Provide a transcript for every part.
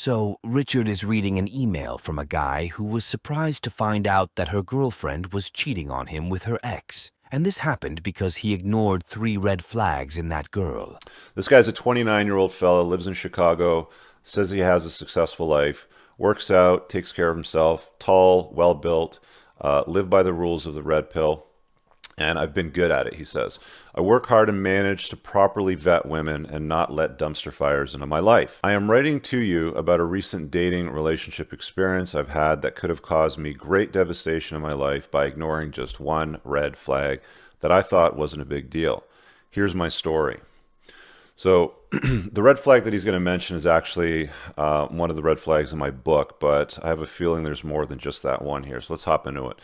So, Richard is reading an email from a guy who was surprised to find out that her girlfriend was cheating on him with her ex. And this happened because he ignored 3 red flags in that girl. This guy's a 29-year-old fella, lives in Chicago, says he has a successful life, works out, takes care of himself, tall, well built, live by the rules of the red pill. And I've been good at it, he says. I work hard and manage to properly vet women and not let dumpster fires into my life. I am writing to you about a recent dating relationship experience I've had that could have caused me great devastation in my life by ignoring just one red flag that I thought wasn't a big deal. Here's my story. So the red flag that he's going to mention is actually one of the red flags in my book, but I have a feeling there's more than just that one here. So let's hop into it.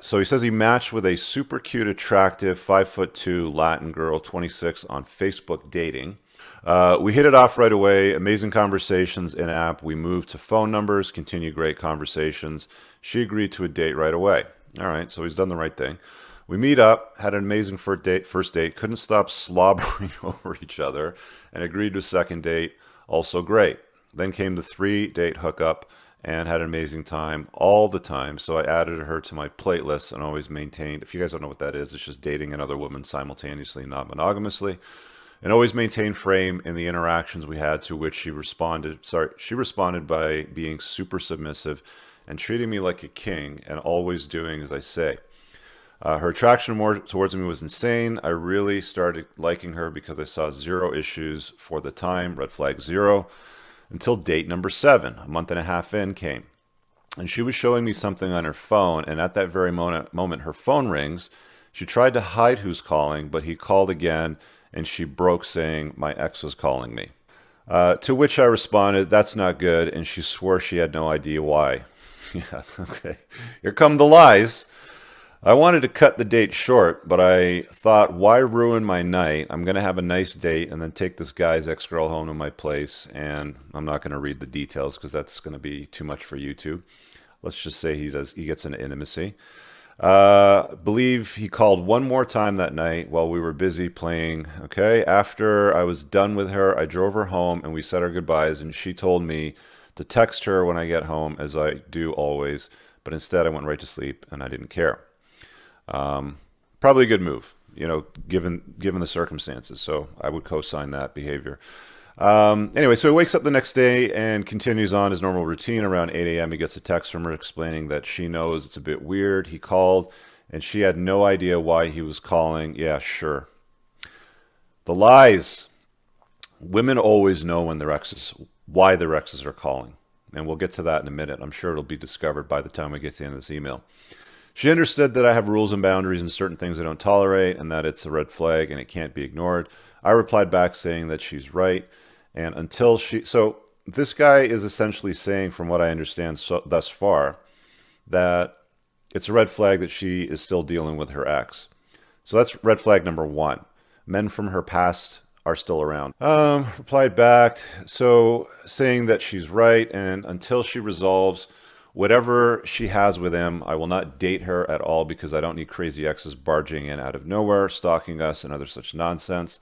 So he says he matched with a super cute, attractive, 5'2" Latin girl, 26, on Facebook dating. We hit it off right away. Amazing conversations in app. We moved to phone numbers, continued great conversations. She agreed to a date right away. All right, so he's done the right thing. We meet up, had an amazing first date, couldn't stop slobbering over each other, and agreed to a second date. Also great. Then came the 3-date hookup, and had an amazing time all the time. So I added her to my plate list and always maintained, if you guys don't know what that is, it's just dating another woman simultaneously, not monogamously, and always maintained frame in the interactions we had, to which she responded. She responded by being super submissive and treating me like a king and always doing as I say. Her attraction more towards me was insane. I really started liking her because I saw zero issues for the time, red flag 0, until date number 7, a month and a half in, came. And she was showing me something on her phone, and at that very moment her phone rings. She tried to hide who's calling, but he called again, and she broke saying, "My ex was calling me." To which I responded, "That's not good," and she swore she had no idea why. Yeah, okay. Here come the lies. I wanted to cut the date short, but I thought, why ruin my night? I'm going to have a nice date and then take this guy's ex-girl home to my place, and I'm not going to read the details because that's going to be too much for YouTube. Let's just say he gets into intimacy. Believe he called one more time that night while we were busy playing. Okay, after I was done with her, I drove her home and we said our goodbyes, and she told me to text her when I get home, as I do always, but instead I went right to sleep and I didn't care. Probably a good move, given the circumstances. So I would co-sign that behavior. Anyway, so he wakes up the next day and continues on his normal routine. Around 8 a.m., he gets a text from her explaining that she knows it's a bit weird. He called, and she had no idea why he was calling. Yeah, sure. The lies. Women always know why their exes are calling. And we'll get to that in a minute. I'm sure it'll be discovered by the time we get to the end of this email. She understood that I have rules and boundaries and certain things I don't tolerate, and that it's a red flag and it can't be ignored. I replied back saying that she's right. And so this guy is essentially saying, from what I understand thus far, that it's a red flag that she is still dealing with her ex. So that's red flag number 1. Men from her past are still around. Replied back, so saying that she's right, and until she resolves whatever she has with him, I will not date her at all because I don't need crazy exes barging in out of nowhere, stalking us and other such nonsense.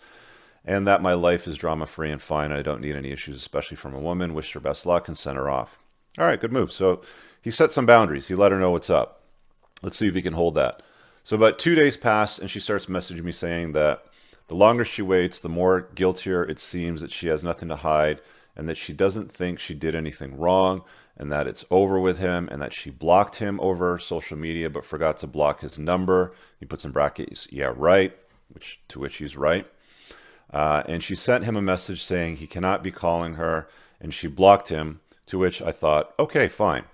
And that my life is drama-free and fine. I don't need any issues, especially from a woman. Wish her best luck and send her off. All right, good move. So he set some boundaries. He let her know what's up. Let's see if he can hold that. So about 2 days pass, and she starts messaging me saying that the longer she waits, the more guiltier it seems that she has nothing to hide, and that she doesn't think she did anything wrong, and that it's over with him, and that she blocked him over social media but forgot to block his number. He puts in brackets, yeah, right, to which he's right. And she sent him a message saying he cannot be calling her, and she blocked him, to which I thought, okay, fine.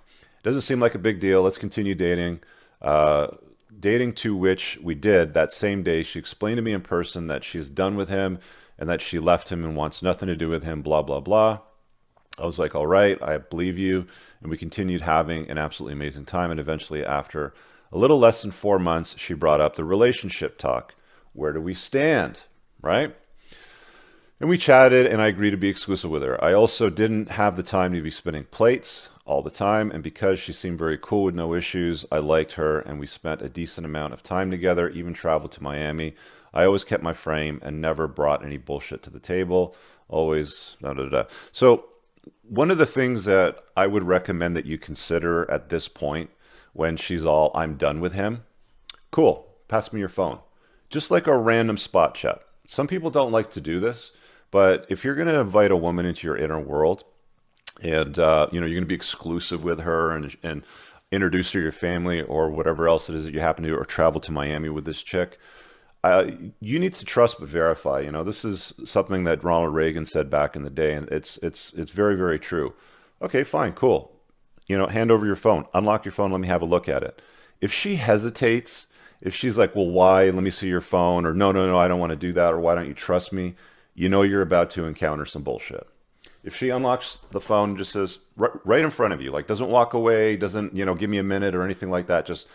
Doesn't seem like a big deal. Let's continue dating. Dating, to which we did. That same day, she explained to me in person that she's done with him and that she left him and wants nothing to do with him, blah, blah, blah. I was like, all right, I believe you. And we continued having an absolutely amazing time. And eventually, after a little less than 4 months, she brought up the relationship talk. Where do we stand, right? And we chatted, and I agreed to be exclusive with her. I also didn't have the time to be spinning plates all the time, and because she seemed very cool with no issues, I liked her, and we spent a decent amount of time together, even traveled to Miami. I always kept my frame and never brought any bullshit to the table. Always, da, da, da. So One of the things that I would recommend that you consider at this point when she's all, I'm done with him, cool, pass me your phone. Just like a random spot chat. Some people don't like to do this, but if you're going to invite a woman into your inner world and you're going to be exclusive with her and introduce her to your family or whatever else it is that you happen to, or travel to Miami with this chick, you need to trust but verify. This is something that Ronald Reagan said back in the day, and it's very, very true. Okay, fine, cool. Hand over your phone, unlock your phone, let me have a look at it. If she hesitates, if she's like, well, why? Let me see your phone, or no, I don't want to do that, or why don't you trust me? You're about to encounter some bullshit. If she unlocks the phone and just says right in front of you, like doesn't walk away, doesn't, give me a minute or anything like that, just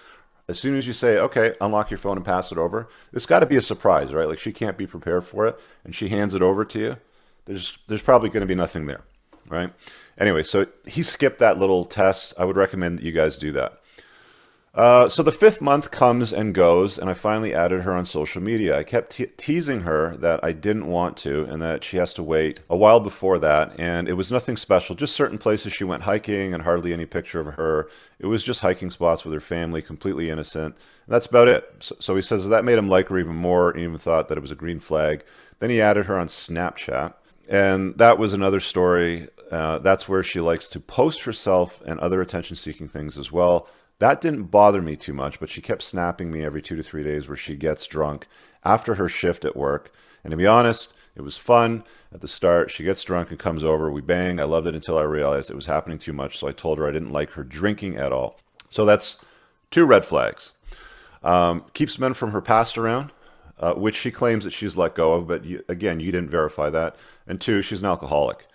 as soon as you say, okay, unlock your phone and pass it over, it's got to be a surprise, right? Like she can't be prepared for it, and she hands it over to you. There's probably going to be nothing there, right? Anyway, so he skipped that little test. I would recommend that you guys do that. So the 5th month comes and goes, and I finally added her on social media. I kept teasing her that I didn't want to and that she has to wait a while before that, and it was nothing special, just certain places she went hiking and hardly any picture of her. It was just hiking spots with her family, completely innocent, and that's about it. So he says that made him like her even more, and even thought that it was a green flag. Then he added her on Snapchat, and that was another story. That's where she likes to post herself and other attention-seeking things as well. That didn't bother me too much, but she kept snapping me every 2 to 3 days where she gets drunk after her shift at work. And to be honest, it was fun at the start. She gets drunk and comes over. We bang. I loved it until I realized it was happening too much. So I told her I didn't like her drinking at all. So that's 2 red flags. Keeps men from her past around, which she claims that she's let go of. But again, you didn't verify that. And 2, she's an alcoholic.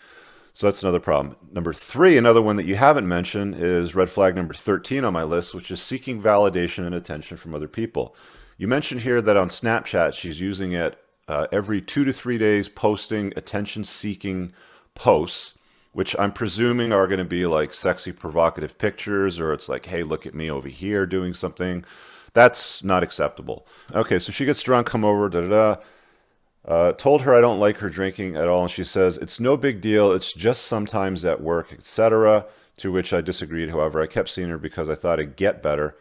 So that's another problem. Number 3, another one that you haven't mentioned, is red flag number 13 on my list, which is seeking validation and attention from other people. You mentioned here that on Snapchat, she's using it every 2 to 3 days, posting attention-seeking posts, which I'm presuming are going to be like sexy, provocative pictures, or it's like, hey, look at me over here doing something. That's not acceptable. Okay, so she gets drunk, come over, da-da-da. Told her I don't like her drinking at all, and she says, it's no big deal, it's just sometimes at work, etc., to which I disagreed. However, I kept seeing her because I thought it'd get better.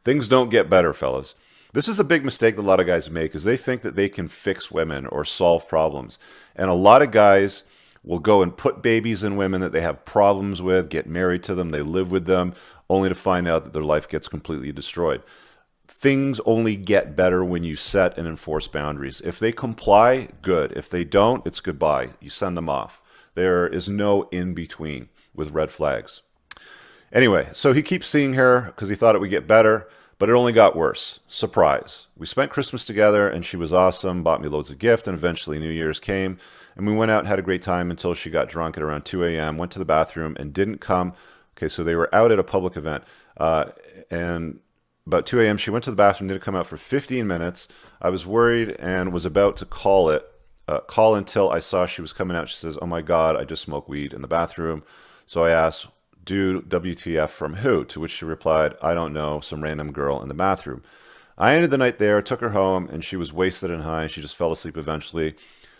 Things don't get better, fellas. This is a big mistake that a lot of guys make, is they think that they can fix women or solve problems. And a lot of guys will go and put babies in women that they have problems with, get married to them, they live with them, only to find out that their life gets completely destroyed. Things only get better when you set and enforce boundaries. If they comply, good. If they don't, it's goodbye. You send them off. There is no in between with red flags. Anyway, so he keeps seeing her because he thought it would get better, but it only got worse. Surprise. We spent Christmas together, and she was awesome, bought me loads of gifts, and eventually New Year's came, and we went out and had a great time until she got drunk at around 2 a.m., went to the bathroom, and didn't come. Okay, so they were out at a public event, and about 2 a.m., she went to the bathroom, didn't come out for 15 minutes. I was worried and was about to call until I saw she was coming out. She says, oh my God, I just smoked weed in the bathroom. So I asked, dude, WTF from who? To which she replied, I don't know, some random girl in the bathroom. I ended the night there, took her home, and she was wasted and high. She just fell asleep eventually.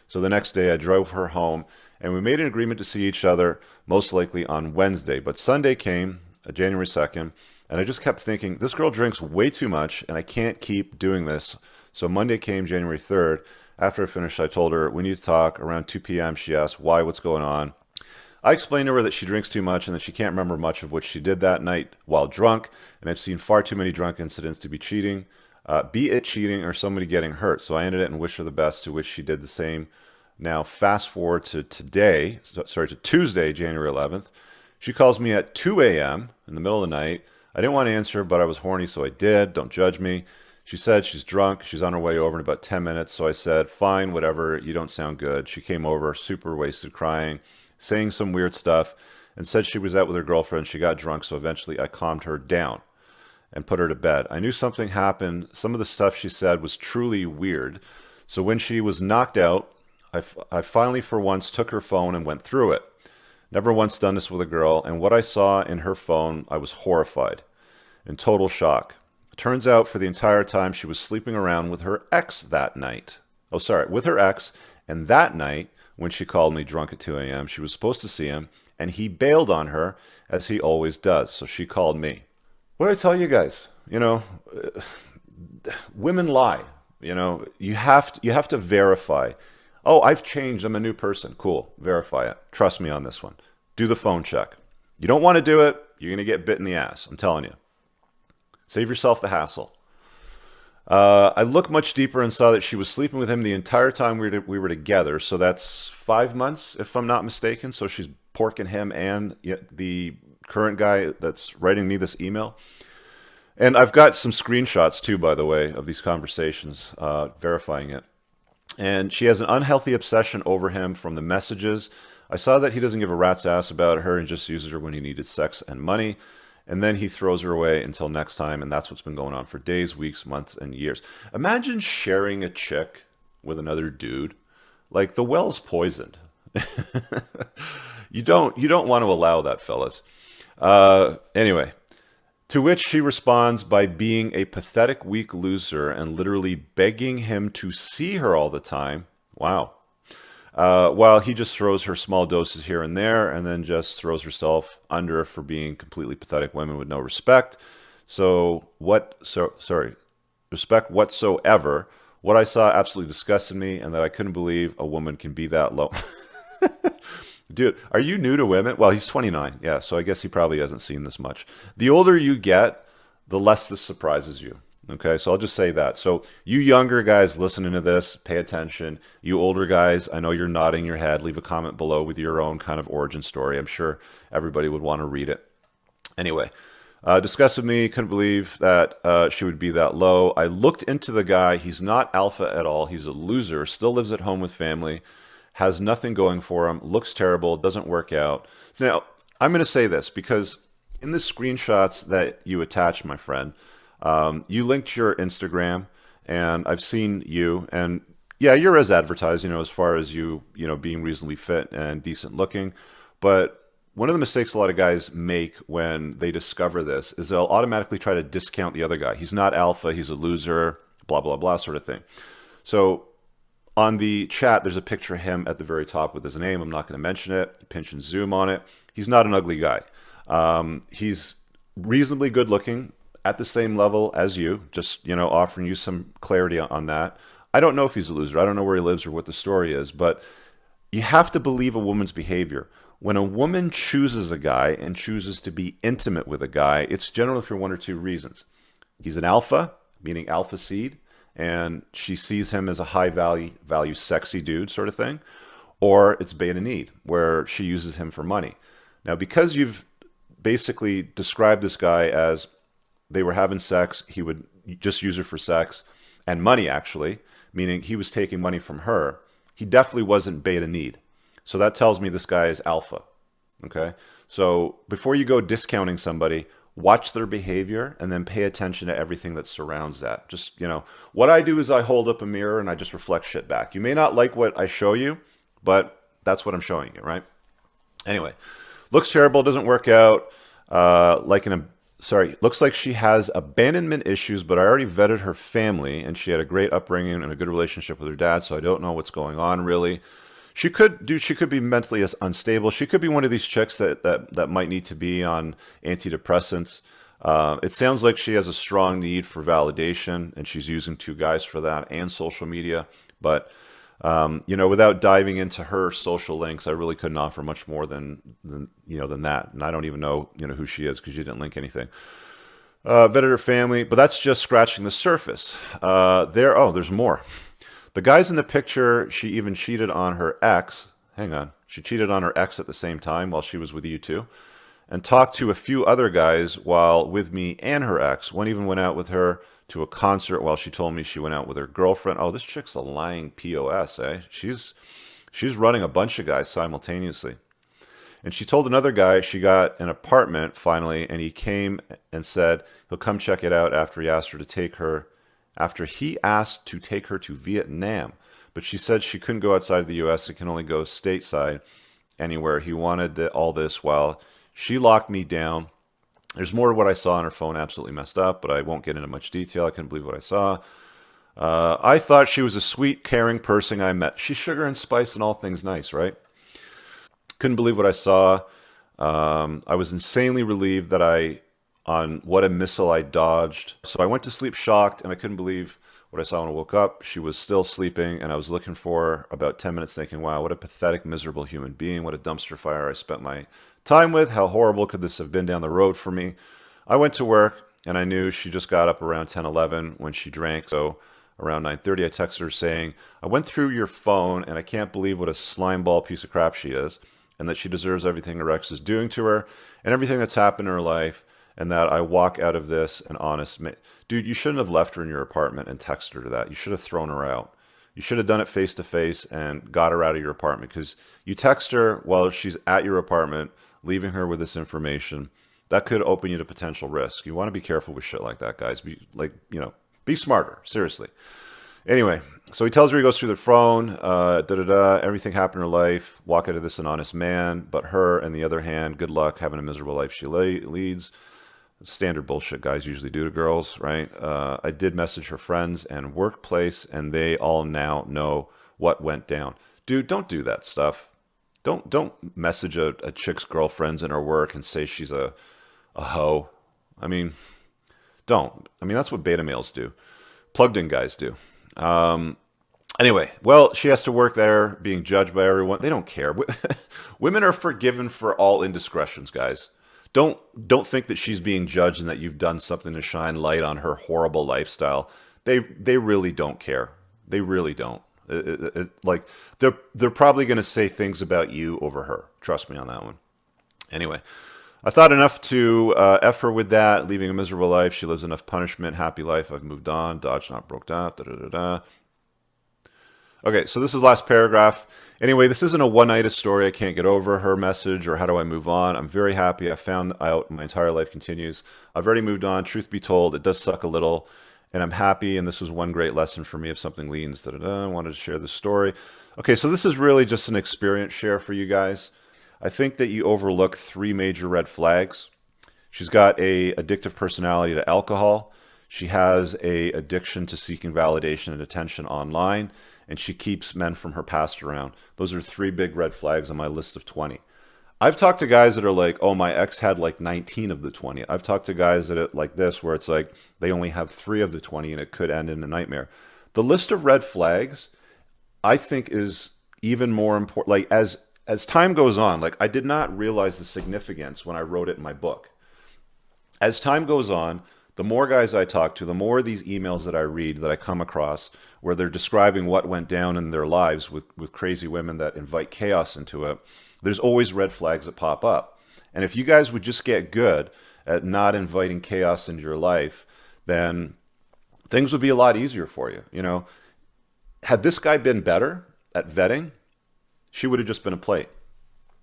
So the next day I drove her home, and we made an agreement to see each other most likely on Wednesday. But Sunday came, January 2nd, and I just kept thinking, this girl drinks way too much, and I can't keep doing this. So Monday came, January 3rd. After I finished, I told her, we need to talk. Around 2 p.m., she asked, why, what's going on? I explained to her that she drinks too much and that she can't remember much of what she did that night while drunk, and I've seen far too many drunk incidents to be cheating, be it cheating or somebody getting hurt. So I ended it and wished her the best, to which she did the same. Now, fast forward to Tuesday, January 11th. She calls me at 2 a.m. in the middle of the night. I didn't want to answer, but I was horny, so I did. Don't judge me. She said she's drunk. She's on her way over in about 10 minutes. So I said, fine, whatever. You don't sound good. She came over, super wasted, crying, saying some weird stuff, and said she was out with her girlfriend. She got drunk, so eventually I calmed her down and put her to bed. I knew something happened. Some of the stuff she said was truly weird. So when she was knocked out, I finally, for once, took her phone and went through it. Never once done this with a girl, and what I saw in her phone, I was horrified, in total shock. Turns out for the entire time she was sleeping around with her ex that night. With her ex, and that night when she called me drunk at 2 a.m. She was supposed to see him, and he bailed on her, as he always does. So she called me. What did I tell you guys? Women lie. You have to verify. Oh, I've changed. I'm a new person. Cool. Verify it. Trust me on this one. Do the phone check. You don't want to do it, you're going to get bit in the ass. I'm telling you. Save yourself the hassle. I looked much deeper and saw that she was sleeping with him the entire time we were together. So that's 5 months, if I'm not mistaken. So she's porking him and the current guy that's writing me this email. And I've got some screenshots too, by the way, of these conversations, verifying it. And she has an unhealthy obsession over him from the messages. I saw that he doesn't give a rat's ass about her and just uses her when he needed sex and money. And then he throws her away until next time. And that's what's been going on for days, weeks, months, and years. Imagine sharing a chick with another dude. Like, the well's poisoned. You don't want to allow that, fellas. Anyway, to which she responds by being a pathetic, weak loser and literally begging him to see her all the time. Wow. While he just throws her small doses here and there and then just throws herself under for being completely pathetic women with no respect. Respect whatsoever. What I saw absolutely disgusted me, and that I couldn't believe a woman can be that low. Dude, are you new to women? Well, he's 29. Yeah, so I guess he probably hasn't seen this much. The older you get, the less this surprises you. Okay, so I'll just say that. So you younger guys listening to this, pay attention. You older guys, I know you're nodding your head. Leave a comment below with your own kind of origin story. I'm sure everybody would want to read it. Anyway, disgusted me. Couldn't believe that she would be that low. I looked into the guy. He's not alpha at all. He's a loser. Still lives at home with family. Has nothing going for him, looks terrible, doesn't work out. So now, I'm going to say this because in the screenshots that you attached, my friend, you linked your Instagram, and I've seen you, and yeah, you're as advertised, as far as you being reasonably fit and decent looking. But one of the mistakes a lot of guys make when they discover this is they'll automatically try to discount the other guy. He's not alpha, he's a loser, blah, blah, blah sort of thing. So on the chat, there's a picture of him at the very top with his name. I'm not going to mention it. Pinch and zoom on it. He's not an ugly guy. He's reasonably good looking, at the same level as you, just, offering you some clarity on that. I don't know if he's a loser. I don't know where he lives or what the story is, but you have to believe a woman's behavior. When a woman chooses a guy and chooses to be intimate with a guy, it's generally for one or two reasons. He's an alpha, meaning alpha seed, and she sees him as a high value sexy dude sort of thing, or it's beta need, where she uses him for money. Now, because you've basically described this guy as they were having sex, he would just use her for sex and money, actually, meaning he was taking money from her, he definitely wasn't beta need. So that tells me this guy is alpha, okay? So before you go discounting somebody, watch their behavior and then pay attention to everything that surrounds that. Just, what I do is I hold up a mirror and I just reflect shit back. You may not like what I show you, but that's what I'm showing you, right? Anyway, looks terrible, doesn't work out. Looks like she has abandonment issues, but I already vetted her family and she had a great upbringing and a good relationship with her dad, so I don't know what's going on really. She could be mentally unstable. She could be one of these chicks that might need to be on antidepressants. It sounds like she has a strong need for validation, and she's using two guys for that and social media. But without diving into her social links, I really couldn't offer much more than that. And I don't even know who she is because she didn't link anything. Vetted her family, but that's just scratching the surface. There's more. The guys in the picture, she even cheated on her ex. Hang on. She cheated on her ex at the same time while she was with you two. And talked to a few other guys while with me and her ex. One even went out with her to a concert while she told me she went out with her girlfriend. Oh, this chick's a lying POS, eh? She's running a bunch of guys simultaneously. And she told another guy she got an apartment finally, and he came and said he'll come check it out after he asked to take her to Vietnam. But she said she couldn't go outside of the U.S. and can only go stateside anywhere. He wanted all this while she locked me down. There's more of what I saw on her phone, absolutely messed up, but I won't get into much detail. I couldn't believe what I saw. I thought she was a sweet, caring person I met. She's sugar and spice and all things nice, right? Couldn't believe what I saw. I was insanely relieved on what a missile I dodged. So I went to sleep shocked, and I couldn't believe what I saw when I woke up. She was still sleeping, and I was looking for her about 10 minutes thinking, wow, what a pathetic, miserable human being. What a dumpster fire I spent my time with. How horrible could this have been down the road for me? I went to work, and I knew she just got up around 10:11 when she drank. So around 9:30, I texted her saying, I went through your phone, and I can't believe what a slimeball piece of crap she is, and that she deserves everything her ex is doing to her and everything that's happened in her life, and that I walk out of this an honest man. Dude, you shouldn't have left her in your apartment and texted her that. You should have thrown her out. You should have done it face to face and got her out of your apartment, because you text her while she's at your apartment, leaving her with this information. That could open you to potential risk. You want to be careful with shit like that, guys. Be smarter, seriously. Anyway, so he tells her he goes through the phone, everything happened in her life, walk out of this an honest man, but her, on the other hand, good luck having a miserable life she leads. Standard bullshit guys usually do to girls, right? I did message her friends and workplace, and they all now know what went down. Dude, don't do that stuff. Don't message a chick's girlfriends in her work and say she's a hoe. I mean, don't. I mean, that's what beta males do. Plugged in guys do. Anyway, well, she has to work there, being judged by everyone. They don't care. Women are forgiven for all indiscretions, guys. Don't think that she's being judged and that you've done something to shine light on her horrible lifestyle. They really don't care. They really don't. Like they're probably going to say things about you over her. Trust me on that one. Anyway, I thought enough to F her with that, leaving a miserable life. She lives enough punishment, happy life. I've moved on. Dodge not broke down. Okay, so this is the last paragraph. Anyway, this isn't a one-night story. I can't get over her message or how do I move on. I'm very happy. I found out my entire life continues. I've already moved on. Truth be told, it does suck a little, and I'm happy, and this was one great lesson for me if something leans. I wanted to share this story. Okay, so this is really just an experience share for you guys. I think that you overlook 3 major red flags. She's got a addictive personality to alcohol. She has a addiction to seeking validation and attention online, and she keeps men from her past around. Those are 3 big red flags on my list of 20. I've talked to guys that are like, oh, my ex had like 19 of the 20. I've talked to guys that are like this, where it's like they only have 3 of the 20 and it could end in a nightmare. The list of red flags, I think, is even more important. Like as time goes on, like I did not realize the significance when I wrote it in my book. As time goes on, the more guys I talk to, the more these emails that I read, that I come across, where they're describing what went down in their lives with crazy women that invite chaos into it, there's always red flags that pop up. And if you guys would just get good at not inviting chaos into your life, then things would be a lot easier for you. You know, had this guy been better at vetting, she would have just been a plate.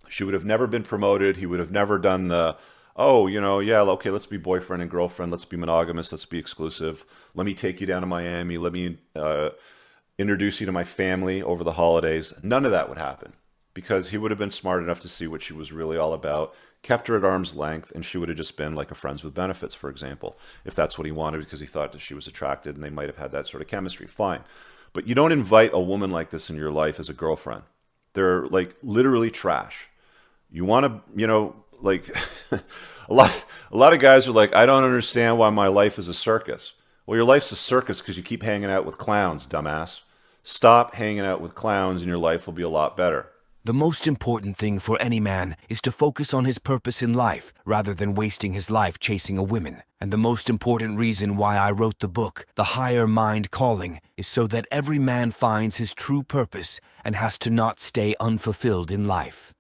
She would have never been promoted. He would have never done the, oh, you know, yeah, okay, let's be boyfriend and girlfriend. Let's be monogamous. Let's be exclusive. Let me take you down to Miami. Let me introduce you to my family over the holidays. None of that would happen, because he would have been smart enough to see what she was really all about, kept her at arm's length, and she would have just been like a friends with benefits, for example, if that's what he wanted, because he thought that she was attracted and they might have had that sort of chemistry. Fine. But you don't invite a woman like this in your life as a girlfriend. They're like literally trash. You want to, you know, like a lot of guys are like, I don't understand why my life is a circus. Well, your life's a circus because you keep hanging out with clowns, dumbass. Stop hanging out with clowns and your life will be a lot better. The most important thing for any man is to focus on his purpose in life rather than wasting his life chasing a woman. And the most important reason why I wrote the book, The Higher Mind Calling, is so that every man finds his true purpose and has to not stay unfulfilled in life.